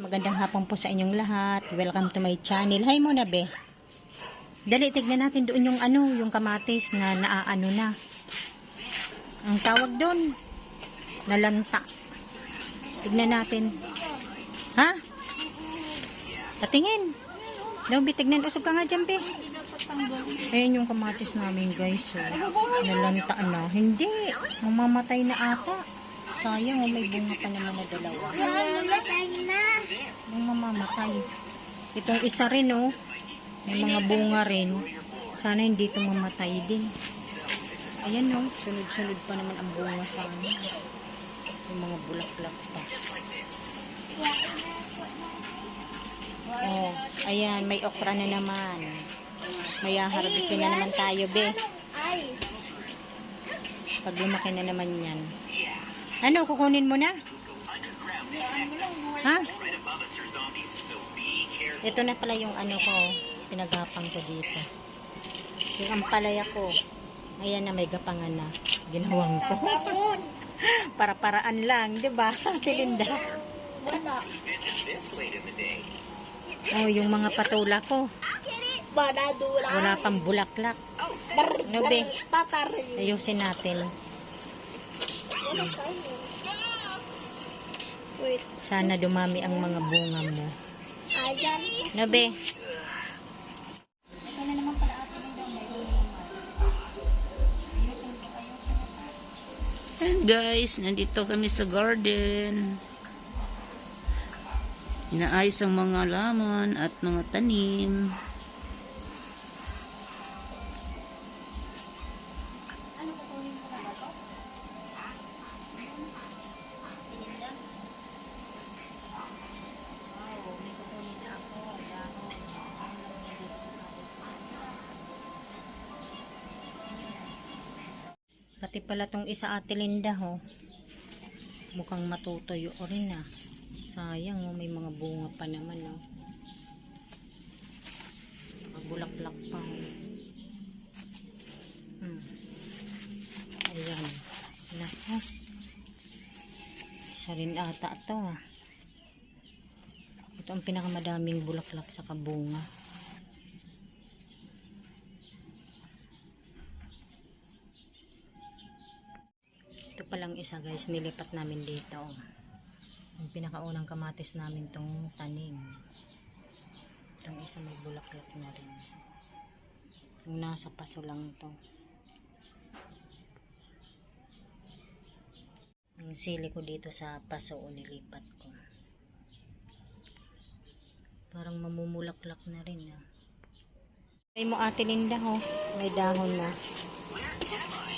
Magandang hapon po sa inyong lahat. Welcome to my channel. Hi muna, be. Dali, tignan natin doon yung yung kamatis na naaano na. Ang tawag doon, nalanta. Tignan natin. Ha? Patingin. Daw, be, tignan. Usog ka nga dyan, be. Ayan yung kamatis namin, guys. So, nalanta na. Hindi. Mamamatay na ata. Sayang, may bunga pa naman na dalawa. Yung mamamatay. Itong isa rin, oh. May mga bunga rin. Sana hindi ito mamatay din. Ayan, oh. Sunod-sunod pa naman ang bunga sa amin. Yung mga bulaklak pa. Oh, ayan. May okra na naman. May harbisin na naman tayo, be. Pag lumaki na naman yan. Ano, kukunin mo na? Ha? Ito na pala yung ko, pinagapang ko dito. Yung ampalaya ko. Ayan na, may gapangan na. Ginawang ko. Para-paraan lang, di ba? Tilinda. Oh, yung mga patula ko. Wala pang bulaklak. No, be? Ayusin natin. Sana dumami ang mga bunga mo. No, be? And guys, nandito kami sa garden. Inaayos ang mga laman at mga tanim. Pati pala tong isa Ate Linda, ho. Mukhang matutuyo rin, ah. Sayang, oh, may mga bunga pa naman, oh. Bulaklak pa, oh. Ayan. Nako. Isa rin ata ito, ah. Ito ang pinakamadaming bulaklak sa kabunga. Ito palang isa, guys, nilipat namin dito, oh. Yung pinakaunang kamatis namin tong tanim. Itong isa may bulaklak na rin. Yung nasa paso lang to. Ang sili ko dito sa paso, nilipat ko. Parang mamumulaklak na rin, ah. Ay mo, Ate Linda, ho. May dahon na.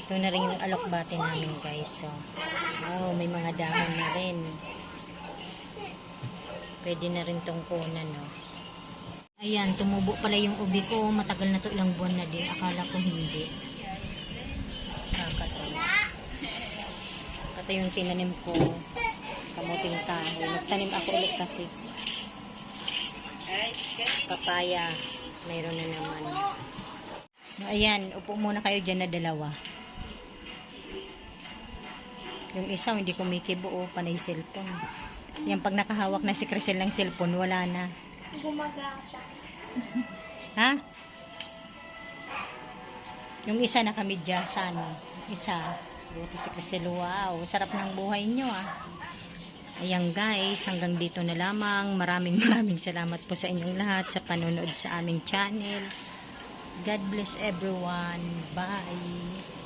Ito na rin yung alokbate namin, guys. So, oh, may mga dahon na rin. Pwede na rin tong kunan, no. Ayan, tumubo pala yung ubi ko. Matagal na to, ilang buwan na din. Akala ko hindi. Kakatawa. Ito yung tinanim ko. Kamuting kahoy. Nagtanim ako ulit kasi. Papaya. Mayroon na naman. Ayan, upo muna kayo dyan na dalawa. Yung isa, hindi kumikibo, panay cellphone. Yan, pag nakahawak na si Crisel ng cellphone, wala na. Gumagata. Ha? Yung isa nakamidyasan. Isa. Buti si Crisel, wow. Sarap ng buhay nyo, ah. Ayan, guys, hanggang dito na lamang. Maraming salamat po sa inyong lahat sa panonood sa aming channel. God bless everyone. Bye.